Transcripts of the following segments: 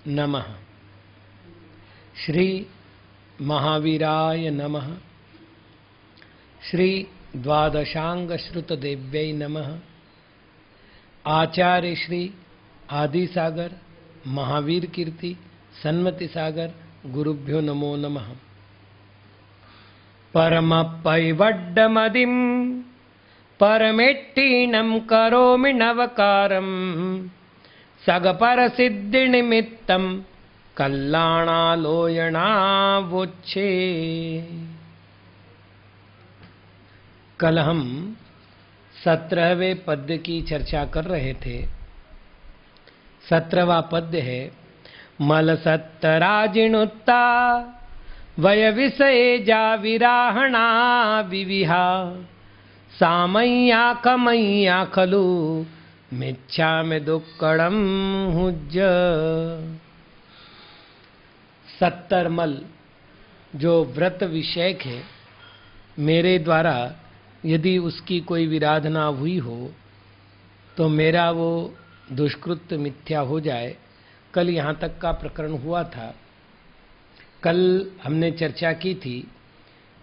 नमः। श्री महावीराय नमः। श्री द्वादशांग श्रुतदेव्यै नमः। आचार्य श्री आदि सागर महावीर कीर्ति सन्मति सागर गुरुभ्यो नमो नमः। परमपैवड्डमदिं परमेट्टीनं करोमि नवकारं सगपरसिद्धिनिमित्तं कल्याणालोयणावोच्छे। कल हम 17वें पद्य की चर्चा कर रहे थे। 17वां पद्य है मलसत्तराजिणुत्ता वय विषये जाविराहणा विविहा सामय्या कमय्या खलु मिच्छामि दुक्कडं हुज्ज। 70 मल जो व्रत विषयक है, मेरे द्वारा यदि उसकी कोई विराधना हुई हो तो मेरा वो दुष्कृत्य मिथ्या हो जाए। कल यहाँ तक का प्रकरण हुआ था। कल हमने चर्चा की थी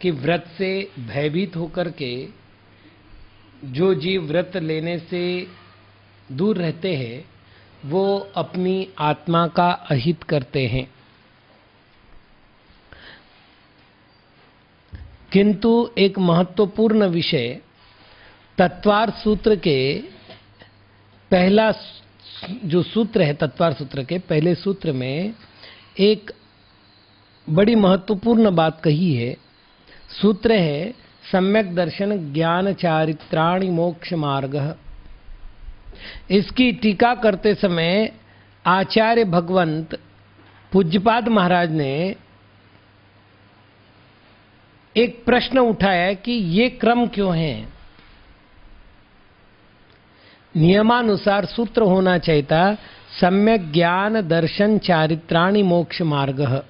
कि व्रत से भयभीत होकर के जो जीव व्रत लेने से दूर रहते हैं वो अपनी आत्मा का अहित करते हैं। किंतु एक महत्वपूर्ण विषय तत्वार सूत्र के पहला जो सूत्र है, तत्वार सूत्र के पहले सूत्र में एक बड़ी महत्वपूर्ण बात कही है। सूत्र है सम्यक दर्शन ज्ञान चारित्राणि मोक्ष मार्ग। इसकी टीका करते समय आचार्य भगवंत पूज्यपाद महाराज ने एक प्रश्न उठाया कि ये क्रम क्यों है। नियमानुसार सूत्र होना चाहिए था सम्यक ज्ञान दर्शन चारित्राणि मोक्ष मार्ग।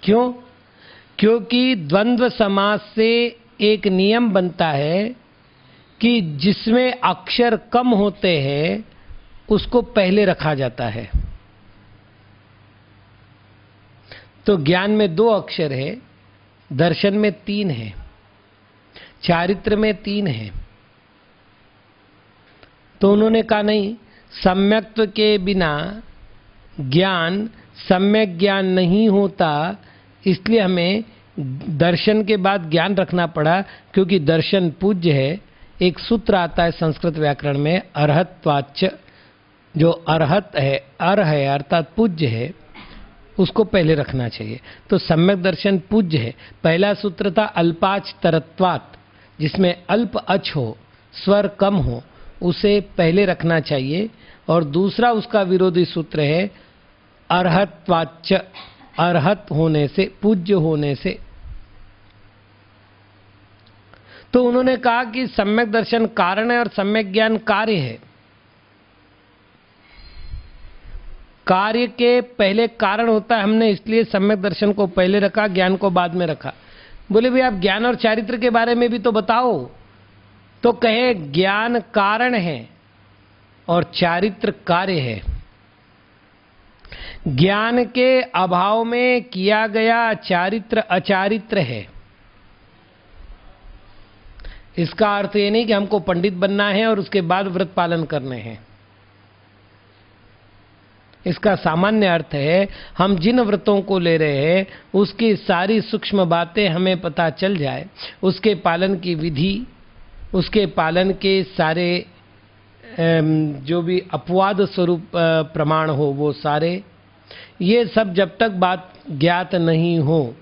क्यों? क्योंकि द्वंद्व समास से एक नियम बनता है कि जिसमें अक्षर कम होते हैं उसको पहले रखा जाता है। तो ज्ञान में 2 अक्षर है, दर्शन में 3 है, चारित्र में 3 है। तो उन्होंने कहा नहीं, सम्यक्त्व के बिना ज्ञान सम्यक ज्ञान नहीं होता, इसलिए हमें दर्शन के बाद ज्ञान रखना पड़ा। क्योंकि दर्शन पूज्य है। एक सूत्र आता है संस्कृत व्याकरण में अर्हत्वाच्च, जो अर्हत है, अर है अर्थात पूज्य है, उसको पहले रखना चाहिए। तो सम्यक दर्शन पूज्य है। पहला सूत्र था अल्पाच तरत्वात्, जिसमें अल्प अच हो, स्वर कम हो, उसे पहले रखना चाहिए। और दूसरा उसका विरोधी सूत्र है अर्हत्वाच्च, अर्हत होने से, पूज्य होने से। तो उन्होंने कहा कि सम्यक दर्शन कारण है और सम्यक ज्ञान कार्य है। कार्य के पहले कारण होता है, हमने इसलिए सम्यक दर्शन को पहले रखा, ज्ञान को बाद में रखा। बोले भाई आप ज्ञान और चारित्र के बारे में भी तो बताओ। तो कहे ज्ञान कारण है और चारित्र कार्य है। ज्ञान के अभाव में किया गया चारित्र अचारित्र है। इसका अर्थ ये नहीं कि हमको पंडित बनना है और उसके बाद व्रत पालन करने हैं। इसका सामान्य अर्थ है हम जिन व्रतों को ले रहे हैं उसकी सारी सूक्ष्म बातें हमें पता चल जाए, उसके पालन की विधि, उसके पालन के सारे जो भी अपवाद स्वरूप प्रमाण हो वो सारे, ये सब जब तक बात ज्ञात नहीं हो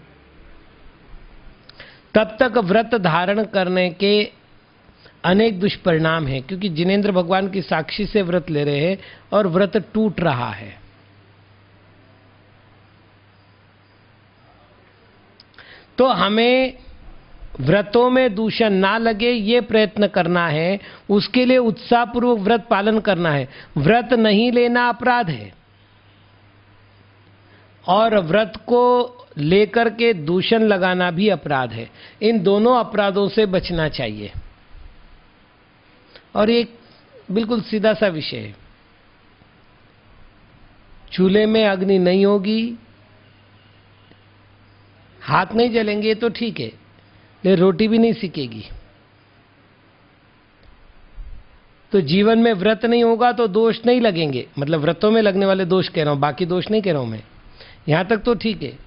तब तक व्रत धारण करने के अनेक दुष्परिणाम हैं। क्योंकि जिनेंद्र भगवान की साक्षी से व्रत ले रहे हैं और व्रत टूट रहा है। तो हमें व्रतों में दूषण ना लगे ये प्रयत्न करना है, उसके लिए उत्साहपूर्वक व्रत पालन करना है। व्रत नहीं लेना अपराध है और व्रत को लेकर के दूषण लगाना भी अपराध है। इन दोनों अपराधों से बचना चाहिए। और एक बिल्कुल सीधा सा विषय है। चूल्हे में अग्नि नहीं होगी, हाथ नहीं जलेंगे तो ठीक है, लेकिन रोटी भी नहीं सिकेगी। तो जीवन में व्रत नहीं होगा तो दोष नहीं लगेंगे, मतलब व्रतों में लगने वाले दोष कह रहा हूं, बाकी दोष नहीं कह रहा हूं मैं, यहां तक तो ठीक है।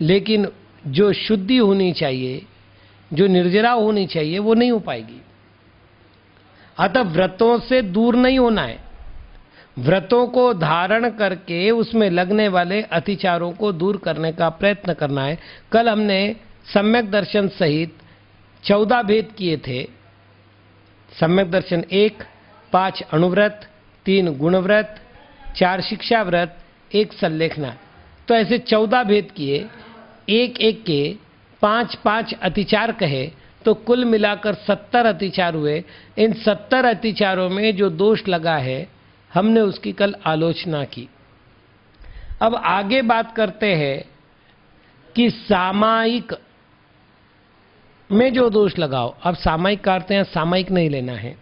लेकिन जो शुद्धि होनी चाहिए, जो निर्जरा होनी चाहिए, वो नहीं हो पाएगी। अतः व्रतों से दूर नहीं होना है, व्रतों को धारण करके उसमें लगने वाले अतिचारों को दूर करने का प्रयत्न करना है। कल हमने सम्यक दर्शन सहित 14 भेद किए थे। सम्यक दर्शन 1, 5 अणुव्रत, 3 गुणव्रत, 4 शिक्षा व्रत, 1 संलेखना। तो ऐसे 14 भेद किए, एक एक के 5-5 अतिचार कहे, तो कुल मिलाकर 70 अतिचार हुए। इन 70 अतिचारों में जो दोष लगा है, हमने उसकी कल आलोचना की। अब आगे बात करते हैं कि सामायिक में जो दोष लगाओ। अब सामायिक का अर्थ यहां सामायिक नहीं लेना है,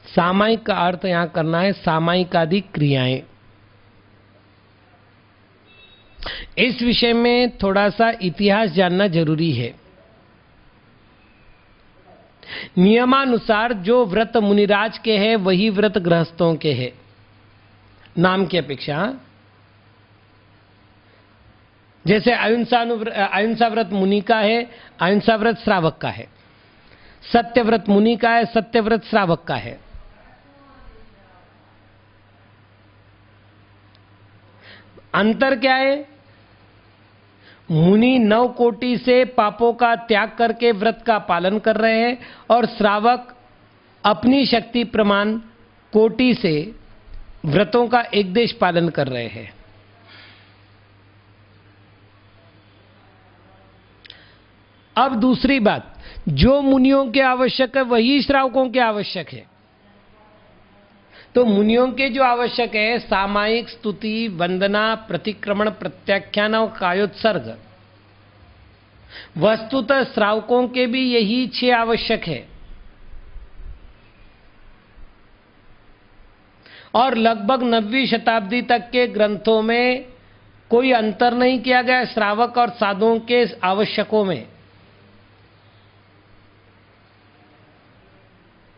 सामायिक का अर्थ यहां करना है सामायिकादि क्रियाएं। इस विषय में थोड़ा सा इतिहास जानना जरूरी है। नियमानुसार जो व्रत मुनिराज के हैं वही व्रत गृहस्थों के हैं, नाम की अपेक्षा। जैसे अहिंसा व्रत मुनि का है, अहिंसा व्रत श्रावक का है। सत्य व्रत मुनि का है, सत्य व्रत श्रावक का है। अंतर क्या है? मुनि 9 कोटि से पापों का त्याग करके व्रत का पालन कर रहे हैं, और श्रावक अपनी शक्ति प्रमाण कोटि से व्रतों का एक देश पालन कर रहे हैं। अब दूसरी बात, जो मुनियों के आवश्यक है वही श्रावकों के आवश्यक है। तो मुनियों के जो आवश्यक है, सामायिक स्तुति, वंदना, प्रतिक्रमण, प्रत्याख्यान और कायोत्सर्ग, वस्तुतः श्रावकों के भी यही 6 आवश्यक है। और लगभग 9वीं शताब्दी तक के ग्रंथों में कोई अंतर नहीं किया गया श्रावक और साधुओं के आवश्यकों में।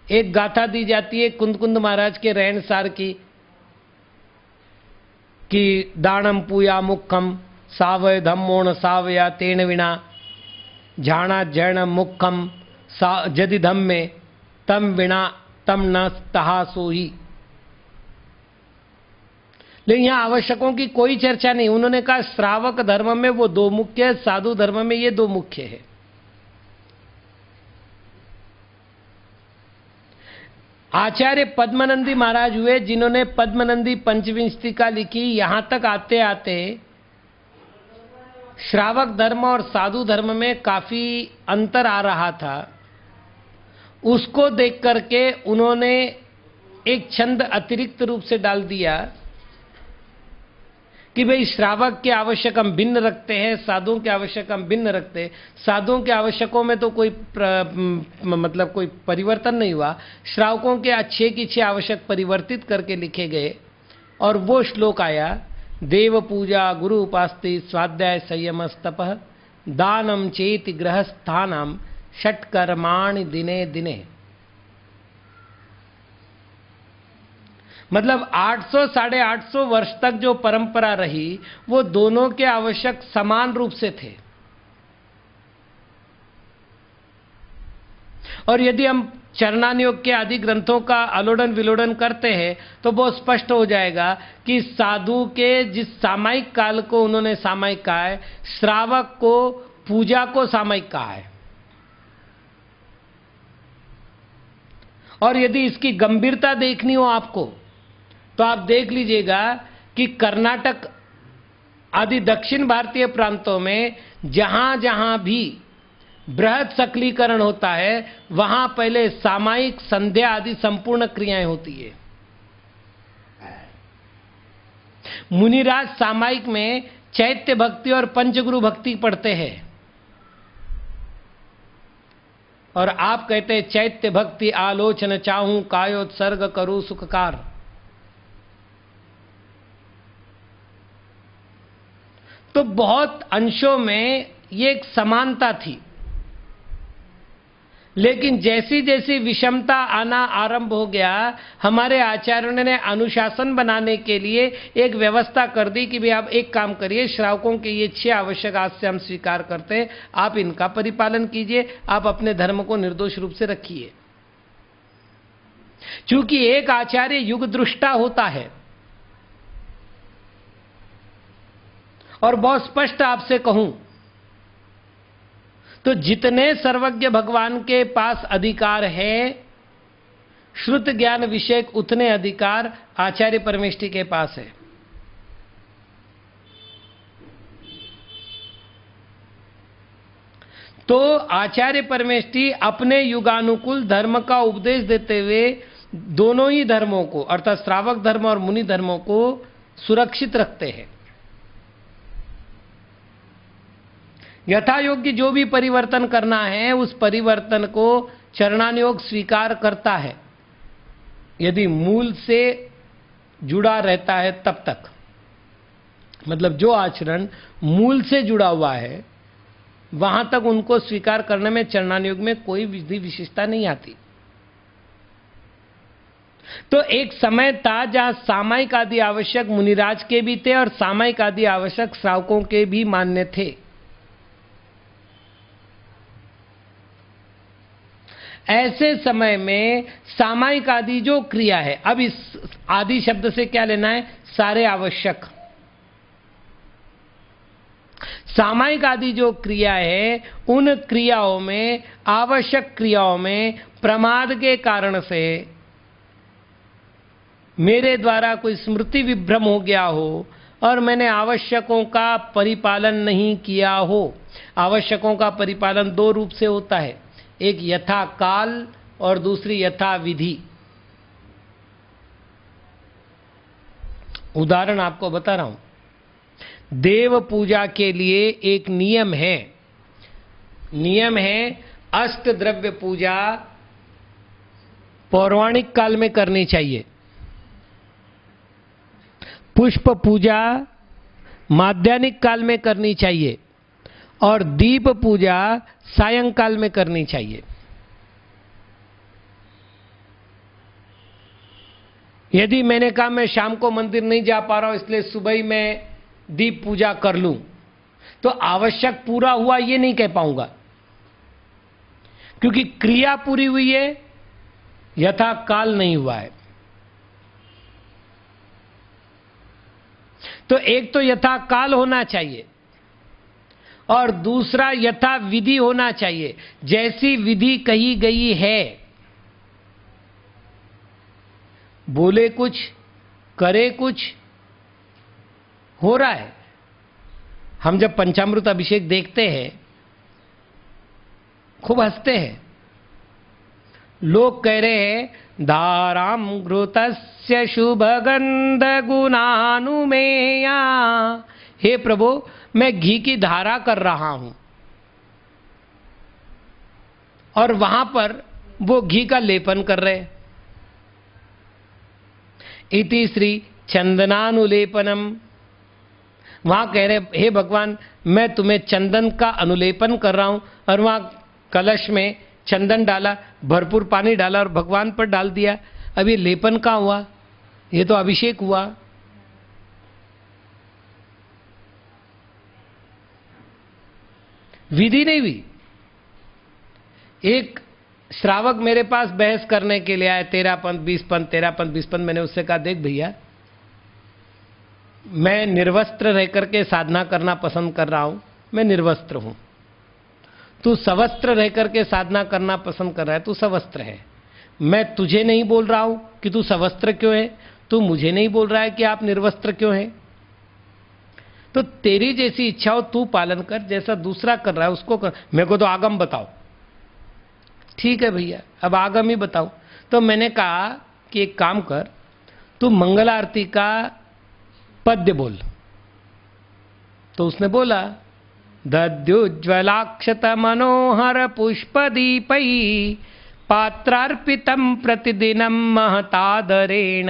एक गाथा दी जाती है कुंद महाराज के रहनसार की, कि दानम पूया मुखम सावय धम्मोण सावया तेन विना झाणा जैन मुखम जदि धम्मे तम विना तम न तहा सोही। लेकिन यहां आवश्यकों की कोई चर्चा नहीं। उन्होंने कहा श्रावक धर्म में वो 2 मुख्य है, साधु धर्म में ये 2 मुख्य है। आचार्य पद्मनंदी महाराज हुए जिन्होंने पद्मनंदी पंचविंशतिका लिखी। यहां तक आते आते श्रावक धर्म और साधु धर्म में काफी अंतर आ रहा था। उसको देख करके उन्होंने एक छंद अतिरिक्त रूप से डाल दिया कि भाई श्रावक के आवश्यक हम भिन्न रखते हैं, साधुओं के आवश्यक हम भिन्न रखते हैं। साधुओं के आवश्यकों में तो कोई मतलब कोई परिवर्तन नहीं हुआ। श्रावकों के 6 की 6 आवश्यक परिवर्तित करके लिखे गए, और वो श्लोक आया, देव पूजा गुरु उपास्ति स्वाध्याय संयमस्तपः दानम चेति गृहस्थानाम षट्कर्माणि दिने दिने। मतलब 800 साढ़े 800 वर्ष तक जो परंपरा रही वो दोनों के आवश्यक समान रूप से थे। और यदि हम चरणानुयोग के आदि ग्रंथों का आलोडन विलोडन करते हैं तो बहुत स्पष्ट हो जाएगा कि साधु के जिस सामायिक काल को उन्होंने सामायिक कहा है, श्रावक को पूजा को सामायिक कहा है। और यदि इसकी गंभीरता देखनी हो आपको तो आप देख लीजिएगा कि कर्नाटक आदि दक्षिण भारतीय प्रांतों में जहां जहां भी बृहद सकलीकरण होता है वहां पहले सामायिक संध्या आदि संपूर्ण क्रियाएं होती है। मुनिराज सामायिक में चैत्य भक्ति और पंचगुरु भक्ति पढ़ते हैं, और आप कहते हैं चैत्य भक्ति आलोचन चाहूं कायोत्सर्ग करूं सुखकार। तो बहुत अंशों में ये एक समानता थी, लेकिन जैसी जैसी विषमता आना आरंभ हो गया, हमारे आचार्यों ने अनुशासन बनाने के लिए एक व्यवस्था कर दी कि भाई आप एक काम करिए, श्रावकों के ये 6 आवश्यक आज से हम स्वीकार करते हैं, आप इनका परिपालन कीजिए, आप अपने धर्म को निर्दोष रूप से रखिए। चूंकि एक आचार्य युग दृष्टा होता है, और बहुत स्पष्ट आपसे कहूं तो जितने सर्वज्ञ भगवान के पास अधिकार है, श्रुत ज्ञान विषयक उतने अधिकार आचार्य परमेष्ठी के पास है। तो आचार्य परमेष्ठी अपने युगानुकूल धर्म का उपदेश देते हुए दोनों ही धर्मों को, अर्थात श्रावक धर्म और मुनि धर्मों को सुरक्षित रखते हैं। यथा योग्य जो भी परिवर्तन करना है, उस परिवर्तन को चरणानुयोग स्वीकार करता है, यदि मूल से जुड़ा रहता है तब तक। मतलब जो आचरण मूल से जुड़ा हुआ है, वहां तक उनको स्वीकार करने में चरणानुयोग में कोई विधि विशेषता नहीं आती। तो एक समय था जहां सामायिक आदि आवश्यक मुनिराज के भी थे और सामायिक आदि आवश्यक श्रावकों के भी मान्य थे। ऐसे समय में सामायिक आदि जो क्रिया है, अब इस आदि शब्द से क्या लेना है? सारे आवश्यक। सामायिक आदि जो क्रिया है, उन क्रियाओं में, आवश्यक क्रियाओं में प्रमाद के कारण से मेरे द्वारा कोई स्मृति विभ्रम हो गया हो और मैंने आवश्यकों का परिपालन नहीं किया हो। आवश्यकों का परिपालन 2 रूप से होता है, एक यथा काल और दूसरी यथा विधि। उदाहरण आपको बता रहा हूं। देव पूजा के लिए एक नियम है, अष्ट द्रव्य पूजा पौराणिक काल में करनी चाहिए, पुष्प पूजा माध्याह्निक काल में करनी चाहिए और दीप पूजा सायंकाल में करनी चाहिए। यदि मैंने कहा मैं शाम को मंदिर नहीं जा पा रहा हूं इसलिए सुबह ही मैं दीप पूजा कर लूं, तो आवश्यक पूरा हुआ ये नहीं कह पाऊंगा, क्योंकि क्रिया पूरी हुई है, यथा काल नहीं हुआ है। तो एक तो यथा काल होना चाहिए और दूसरा यथा विधि होना चाहिए। जैसी विधि कही गई है, बोले कुछ करे कुछ, हो रहा है। हम जब पंचामृत अभिषेक देखते हैं खूब हंसते हैं। लोग कह रहे हैं धाराम घृतस्य शुभ गंध गुणानुमेया, हे प्रभु मैं घी की धारा कर रहा हूं और वहां पर वो घी का लेपन कर रहे। इति श्री चंदनानुलेपनम, वहां कह रहे हे भगवान मैं तुम्हें चंदन का अनुलेपन कर रहा हूं, और वहां कलश में चंदन डाला, भरपूर पानी डाला और भगवान पर डाल दिया। अब ये लेपन कहां हुआ? ये तो अभिषेक हुआ। विधि नहीं हुई। एक श्रावक मेरे पास बहस करने के लिए आए, 13 पंथ 20 पंथ 13 पंथ 20 पंथ। मैंने उससे कहा देख भैया, मैं निर्वस्त्र रह करके साधना करना पसंद कर रहा हूं, मैं निर्वस्त्र हूं। तू सवस्त्र रह करके साधना करना पसंद कर रहा है, तू सवस्त्र है। मैं तुझे नहीं बोल रहा हूं कि तू सवस्त्र क्यों है, तू मुझे नहीं बोल रहा है कि आप निर्वस्त्र क्यों है। तो तेरी जैसी इच्छा हो तू पालन कर, जैसा दूसरा कर रहा है उसको कर। मेरे को तो आगम बताओ। ठीक है भैया, अब आगम ही बताओ। तो मैंने कहा कि एक काम कर, तू मंगल आरती का पद्य बोल। तो उसने बोला दद्युज्ज्वलाक्षत मनोहर पुष्पदीपै पात्रार्पितं प्रतिदिनं महतादरेण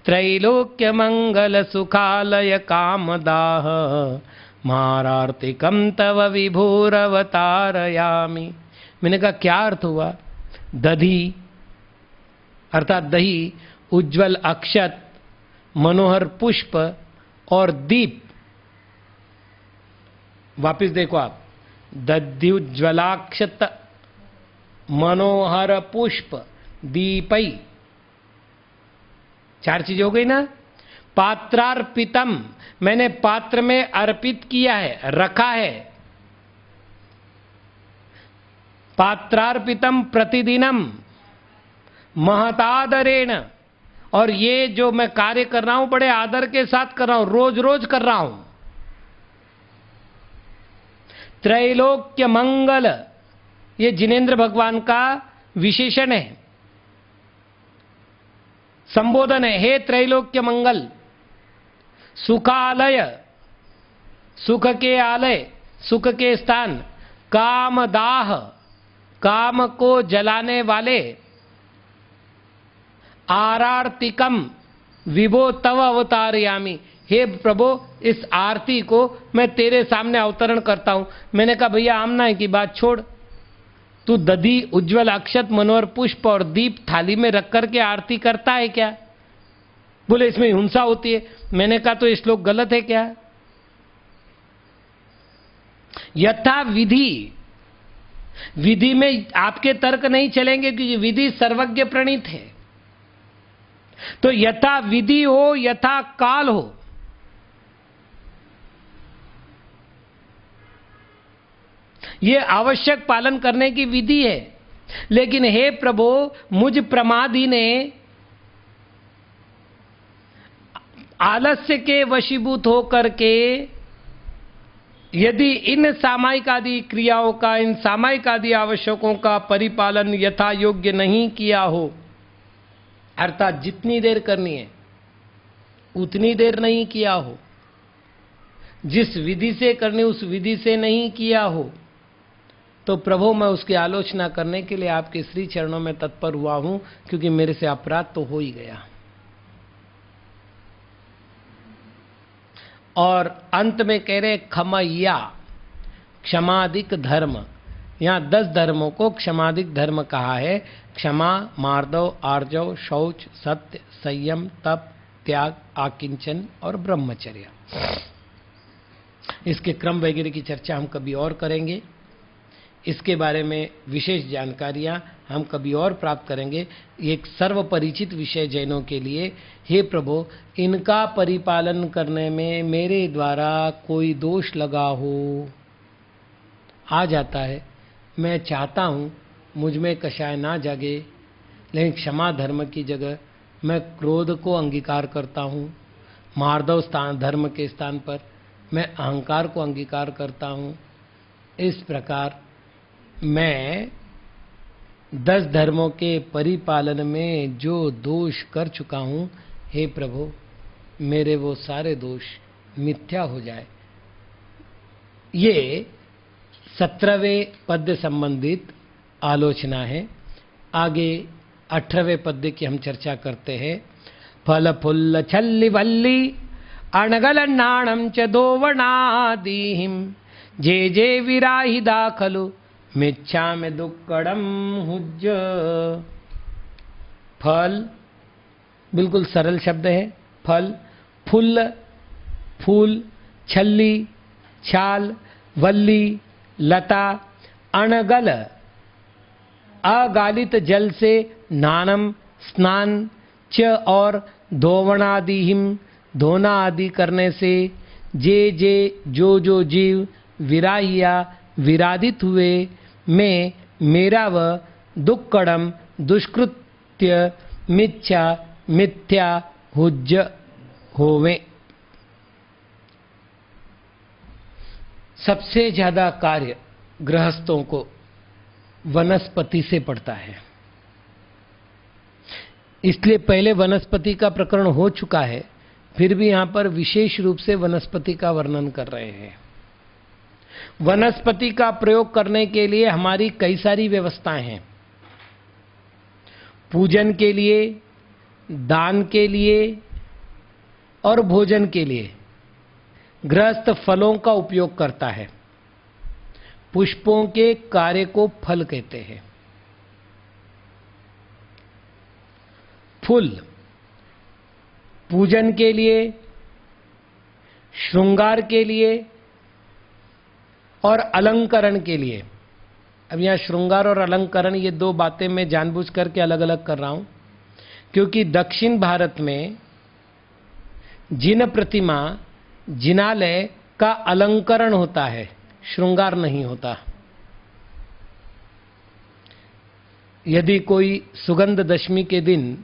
त्रैलोक्य मंगल सुखालय कामदाह मारार्तिकम तव विभोरवतारयामि। मैंने कहा क्या अर्थ हुआ? दधी अर्थात दही, उज्जवल अक्षत, मनोहर पुष्प और दीप। वापिस देखो आप, दध्युज्वलाक्षत मनोहर पुष्प दीपई, 4 चीजें हो गई ना। पात्रार्पितम, मैंने पात्र में अर्पित किया है, रखा है। पात्रार्पितम प्रतिदिनम महतादरेण, और ये जो मैं कार्य कर रहा हूं बड़े आदर के साथ कर रहा हूं, रोज रोज कर रहा हूं। त्रैलोक्य मंगल, ये जिनेंद्र भगवान का विशेषण है, संबोधन है। हे त्रैलोक्य मंगल, सुखालय, सुख के आलय, सुख के स्थान, कामदाह, काम को जलाने वाले, आरार्तिकम विभो तव अवतारयामि, हे प्रभु इस आरती को मैं तेरे सामने अवतरण करता हूं। मैंने कहा भैया आमना की बात छोड़, तू दधी, उज्जवल अक्षत, मनोहर पुष्प और दीप थाली में रख करके आरती करता है क्या? बोले इसमें हिंसा होती है। मैंने कहा तो ये श्लोक गलत है क्या? यथा विधि, विधि में आपके तर्क नहीं चलेंगे क्योंकि विधि सर्वज्ञ प्रणीत है। तो यथा विधि हो, यथा काल हो, यह आवश्यक पालन करने की विधि है। लेकिन हे प्रभु, मुझ प्रमादी ने आलस्य के वशीभूत होकर के यदि इन सामायिक आदि क्रियाओं का, इन सामायिक आदि आवश्यकों का परिपालन यथा योग्य नहीं किया हो, अर्थात जितनी देर करनी है उतनी देर नहीं किया हो, जिस विधि से करनी उस विधि से नहीं किया हो, तो प्रभु मैं उसकी आलोचना करने के लिए आपके श्री चरणों में तत्पर हुआ हूं, क्योंकि मेरे से अपराध तो हो ही गया। और अंत में कह रहे खमय्या, क्षमादिक धर्म। यहां 10 धर्मों को क्षमादिक धर्म कहा है। क्षमा, मार्दव, आर्जव, शौच, सत्य, संयम, तप, त्याग, आकिंचन और ब्रह्मचर्य। इसके क्रम वगैरह की चर्चा हम कभी और करेंगे। इसके बारे में विशेष जानकारियां हम कभी और प्राप्त करेंगे। एक सर्वपरिचित विषय जैनों के लिए, हे प्रभु इनका परिपालन करने में मेरे द्वारा कोई दोष लगा हो, आ जाता है। मैं चाहता हूं मुझ में कषाय ना जागे, लेकिन क्षमा धर्म की जगह मैं क्रोध को अंगीकार करता हूं। मार्दव स्थान धर्म के स्थान पर मैं अहंकार को अंगीकार करता हूं। इस प्रकार मैं 10 धर्मों के परिपालन में जो दोष कर चुका हूं, हे प्रभु मेरे वो सारे दोष मिथ्या हो जाए। ये 17वें पद्य संबंधित आलोचना है। आगे 18वें पद्य की हम चर्चा करते हैं। फल फुल्ल छल्ली वल्ली अणगल नाणम च दोवणादीहिम जे जे विराहि दाखलु मिच्छा में दुक्कड़म हुज्ज। फल बिल्कुल सरल शब्द है। फल, फुल्ल, फूल, छल्ली, छाल, वल्ली, लता, अणगल, अगालित जल से नानम स्नान, च और धोवणादिहिम धोना आदि करने से, जे जे जो जो जीव विराहिया विरादित हुए, में मेरा व दुक्कड़म दुष्कृत्य मिच्छा मिथ्या हुज्ज होवे। सबसे ज्यादा कार्य गृहस्थों को वनस्पति से पड़ता है। इसलिए पहले वनस्पति का प्रकरण हो चुका है, फिर भी यहां पर विशेष रूप से वनस्पति का वर्णन कर रहे हैं। वनस्पति का प्रयोग करने के लिए हमारी कई सारी व्यवस्थाएं हैं। पूजन के लिए, दान के लिए और भोजन के लिए। गृहस्थ फलों का उपयोग करता है। पुष्पों के कार्य को फल कहते हैं। फूल पूजन के लिए, श्रृंगार के लिए और अलंकरण के लिए। अब यहां श्रृंगार और अलंकरण, ये दो बातें मैं जानबूझ करके अलग अलग कर रहा हूं, क्योंकि दक्षिण भारत में जिन प्रतिमा, जिनालय का अलंकरण होता है, श्रृंगार नहीं होता। यदि कोई सुगंध दशमी के दिन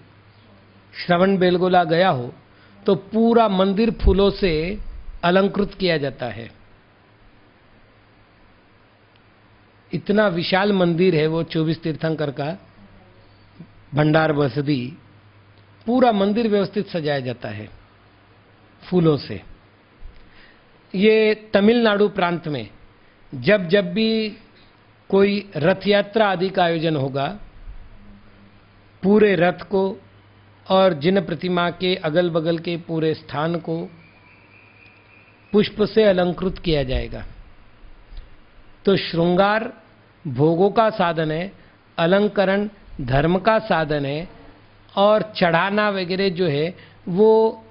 श्रवण बेलगोला गया हो तो पूरा मंदिर फूलों से अलंकृत किया जाता है। इतना विशाल मंदिर है वो 24 तीर्थंकर का, भंडार बसदी, पूरा मंदिर व्यवस्थित सजाया जाता है फूलों से। ये तमिलनाडु प्रांत में जब जब भी कोई रथ यात्रा आदि का आयोजन होगा, पूरे रथ को और जिन प्रतिमा के अगल बगल के पूरे स्थान को पुष्प से अलंकृत किया जाएगा। तो श्रृंगार भोगों का साधन है, अलंकरण धर्म का साधन है, और चढ़ाना वगैरह जो है वो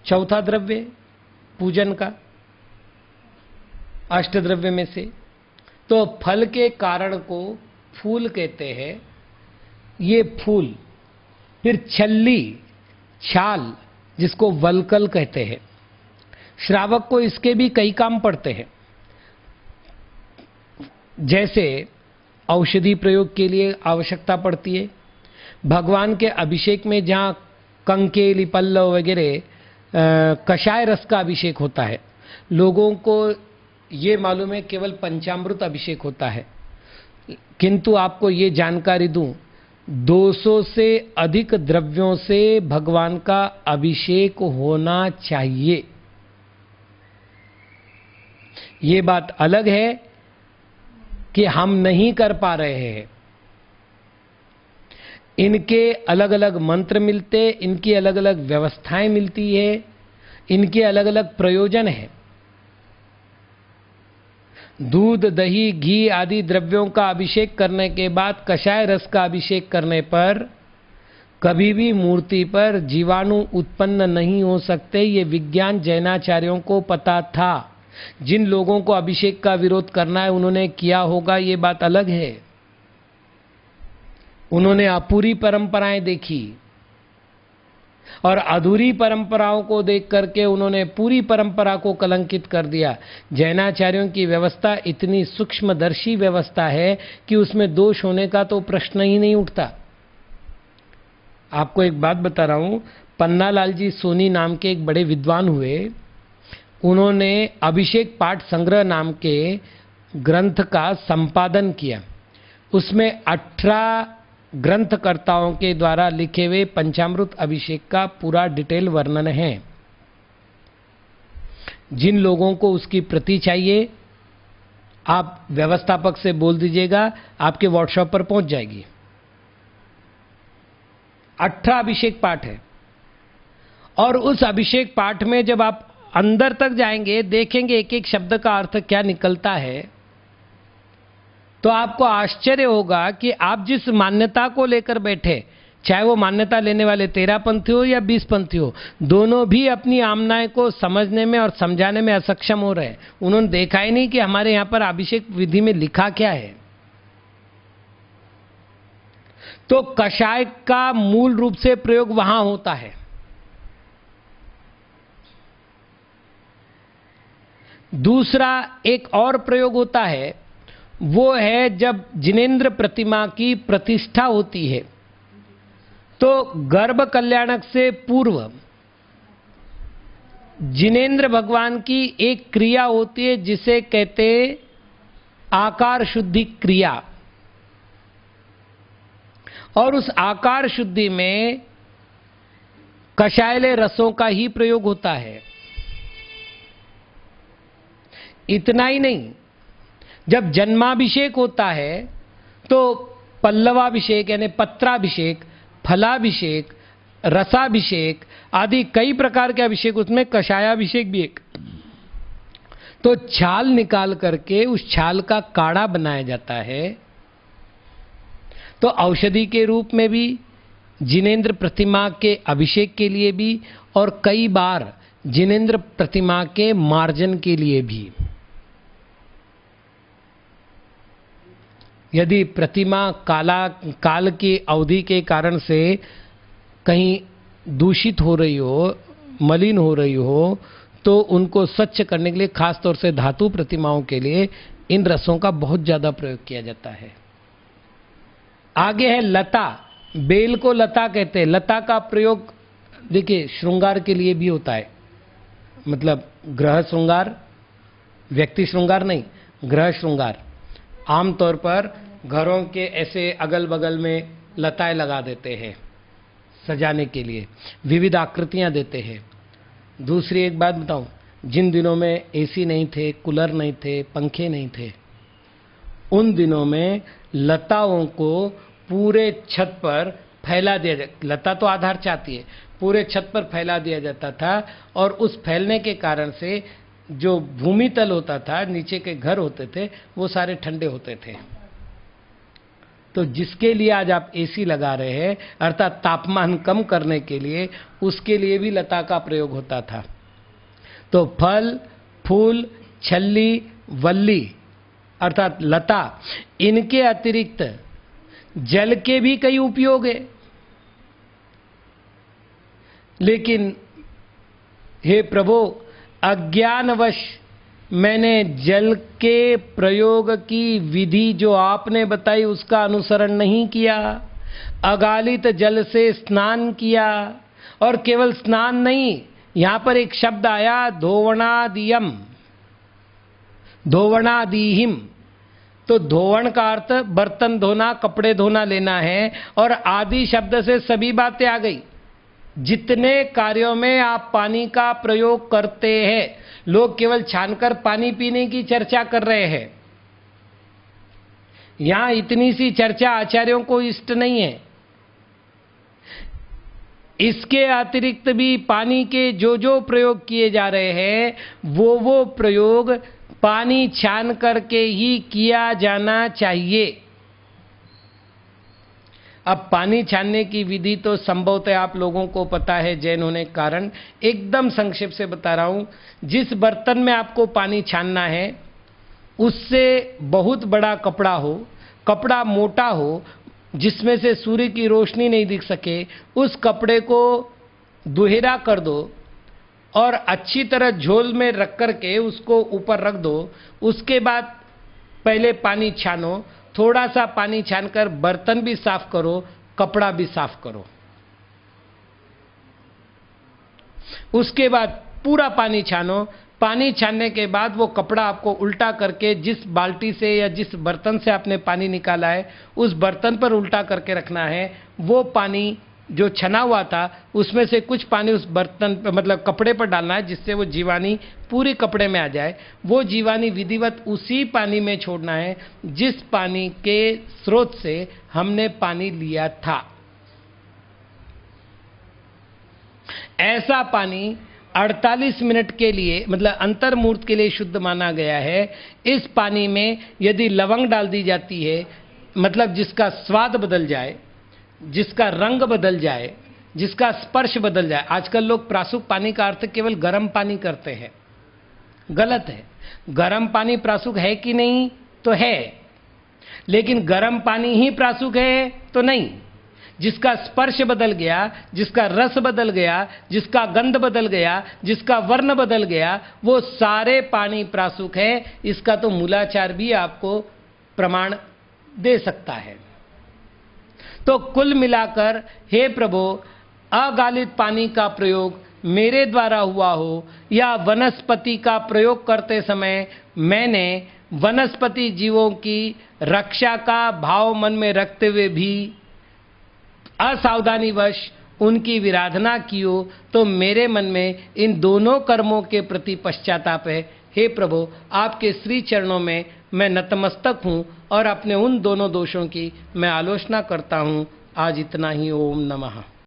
चौथा द्रव्य पूजन का, अष्टद्रव्य में से। तो फल के कारण को फूल कहते हैं। ये फूल, फिर छल्ली, छाल, जिसको वलकल कहते हैं। श्रावक को इसके भी कई काम पड़ते हैं, जैसे औषधि प्रयोग के लिए आवश्यकता पड़ती है। भगवान के अभिषेक में जहाँ कंकेली, पल्लव वगैरह कषाय रस का अभिषेक होता है, लोगों को ये मालूम है केवल पंचामृत अभिषेक होता है, किंतु आपको ये जानकारी दूं, 200 से अधिक द्रव्यों से भगवान का अभिषेक होना चाहिए। ये बात अलग है कि हम नहीं कर पा रहे हैं। इनके अलग अलग मंत्र मिलते, इनकी अलग अलग व्यवस्थाएं मिलती है, इनके अलग अलग प्रयोजन है। दूध, दही, घी आदि द्रव्यों का अभिषेक करने के बाद कषाय रस का अभिषेक करने पर कभी भी मूर्ति पर जीवाणु उत्पन्न नहीं हो सकते। ये विज्ञान जैनाचार्यों को पता था। जिन लोगों को अभिषेक का विरोध करना है उन्होंने किया होगा, ये बात अलग है। उन्होंने अपूरी परंपराएं देखी और अधूरी परंपराओं को देख करके उन्होंने पूरी परंपरा को कलंकित कर दिया। जैनाचार्यों की व्यवस्था इतनी सूक्ष्मदर्शी व्यवस्था है कि उसमें दोष होने का तो प्रश्न ही नहीं उठता। आपको एक बात बता रहा हूं, पन्नालाल जी सोनी नाम के एक बड़े विद्वान हुए। उन्होंने अभिषेक पाठ संग्रह नाम के ग्रंथ का संपादन किया। उसमें 18 ग्रंथकर्ताओं के द्वारा लिखे हुए पंचामृत अभिषेक का पूरा डिटेल वर्णन है। जिन लोगों को उसकी प्रति चाहिए, आप व्यवस्थापक से बोल दीजिएगा, आपके व्हाट्सएप पर पहुंच जाएगी। 18 अभिषेक पाठ है, और उस अभिषेक पाठ में जब आप अंदर तक जाएंगे, देखेंगे एक एक शब्द का अर्थ क्या निकलता है, तो आपको आश्चर्य होगा कि आप जिस मान्यता को लेकर बैठे, चाहे वो मान्यता लेने वाले 13 पंथी हो या 20 पंथी हो, दोनों भी अपनी आमनाएं को समझने में और समझाने में असक्षम हो रहे हैं। उन्होंने देखा ही नहीं कि हमारे यहां पर अभिषेक विधि में लिखा क्या है। तो कषाय का मूल रूप से प्रयोग वहां होता है। दूसरा एक और प्रयोग होता है, वो है जब जिनेंद्र प्रतिमा की प्रतिष्ठा होती है, तो गर्भ कल्याणक से पूर्व जिनेंद्र भगवान की एक क्रिया होती है जिसे कहते आकार शुद्धि क्रिया। और उस आकार शुद्धि में कषायले रसों का ही प्रयोग होता है। इतना ही नहीं, जब जन्माभिषेक होता है तो पल्लवाभिषेक यानी पत्राभिषेक, फलाभिषेक, रसाभिषेक आदि कई प्रकार के अभिषेक, उसमें कषायाभिषेक भी एक तो छाल निकाल करके उस छाल का काढ़ा बनाया जाता है। तो औषधि के रूप में भी, जिनेंद्र प्रतिमा के अभिषेक के लिए भी, और कई बार जिनेंद्र प्रतिमा के मार्जन के लिए भी। यदि प्रतिमा काल की अवधि के कारण से कहीं दूषित हो रही हो, मलिन हो रही हो, तो उनको स्वच्छ करने के लिए, खास तौर से धातु प्रतिमाओं के लिए, इन रसों का बहुत ज्यादा प्रयोग किया जाता है। आगे है लता। बेल को लता कहते हैं। लता का प्रयोग देखिए श्रृंगार के लिए भी होता है, मतलब ग्रह श्रृंगार, व्यक्ति श्रृंगार नहीं, ग्रह श्रृंगार। आमतौर पर घरों के ऐसे अगल बगल में लताएं लगा देते हैं सजाने के लिए, विविध आकृतियां देते हैं। दूसरी एक बात बताऊं, जिन दिनों में एसी नहीं थे, कूलर नहीं थे, पंखे नहीं थे, उन दिनों में लताओं को पूरे छत पर फैला दिया जाता। लता तो आधार चाहती है, पूरे छत पर फैला दिया जाता था, और उस फैलने के कारण से जो भूमि तल होता था, नीचे के घर होते थे, वो सारे ठंडे होते थे। तो जिसके लिए आज आप एसी लगा रहे हैं, अर्थात तापमान कम करने के लिए, उसके लिए भी लता का प्रयोग होता था। तो फल, फूल, छल्ली, वल्ली अर्थात लता, इनके अतिरिक्त जल के भी कई उपयोग है। लेकिन हे प्रभु, अज्ञानवश मैंने जल के प्रयोग की विधि जो आपने बताई उसका अनुसरण नहीं किया। अगालित जल से स्नान किया, और केवल स्नान नहीं, यहां पर एक शब्द आया धोवणादियम, धोवणादिहिम। तो धोवण का अर्थ बर्तन धोना, कपड़े धोना लेना है, और आदि शब्द से सभी बातें आ गई। जितने कार्यों में आप पानी का प्रयोग करते हैं, लोग केवल छानकर पानी पीने की चर्चा कर रहे हैं। यहां इतनी सी चर्चा आचार्यों को इष्ट नहीं है। इसके अतिरिक्त भी पानी के जो जो प्रयोग किए जा रहे हैं, वो प्रयोग पानी छान करके ही किया जाना चाहिए। अब पानी छानने की विधि तो संभवतः आप लोगों को पता है, जैन होने के कारण एकदम संक्षेप से बता रहा हूं। जिस बर्तन में आपको पानी छानना है, उससे बहुत बड़ा कपड़ा हो, कपड़ा मोटा हो, जिसमें से सूर्य की रोशनी नहीं दिख सके, उस कपड़े को दुहेरा कर दो और अच्छी तरह झोल में रख करके उसको ऊपर रख दो। उसके बाद पहले पानी छानो, थोड़ा सा पानी छानकर बर्तन भी साफ करो, कपड़ा भी साफ करो। उसके बाद पूरा पानी छानो। पानी छानने के बाद वो कपड़ा आपको उल्टा करके जिस बाल्टी से या जिस बर्तन से आपने पानी निकाला है, उस बर्तन पर उल्टा करके रखना है। वो पानी जो छना हुआ था, उसमें से कुछ पानी उस बर्तन पर, मतलब कपड़े पर डालना है, जिससे वो जीवानी पूरी कपड़े में आ जाए। वो जीवानी विधिवत उसी पानी में छोड़ना है जिस पानी के स्रोत से हमने पानी लिया था। ऐसा पानी 48 मिनट के लिए, मतलब अंतर्मूर्त के लिए शुद्ध माना गया है। इस पानी में यदि लवंग डाल दी जाती है, मतलब जिसका स्वाद बदल जाए, जिसका रंग बदल जाए, जिसका स्पर्श बदल जाए। आजकल लोग प्रासुक पानी का अर्थ केवल गर्म पानी करते हैं, गलत है। गर्म पानी प्रासुक है कि नहीं? तो है, लेकिन गर्म पानी ही प्रासुक है तो नहीं। जिसका स्पर्श बदल गया, जिसका रस बदल गया, जिसका गंध बदल गया, जिसका वर्ण बदल गया, वो सारे पानी प्रासुक है। इसका तो मूलाचार भी आपको प्रमाण दे सकता है। तो कुल मिलाकर हे प्रभु, अगालित पानी का प्रयोग मेरे द्वारा हुआ हो या वनस्पति का प्रयोग करते समय मैंने वनस्पति जीवों की रक्षा का भाव मन में रखते हुए भी असावधानीवश उनकी विराधना की हो, तो मेरे मन में इन दोनों कर्मों के प्रति पश्चाताप है। हे प्रभु, आपके श्री चरणों में मैं नतमस्तक हूँ और अपने उन दोनों दोषों की मैं आलोचना करता हूँ। आज इतना ही। ओम नमः।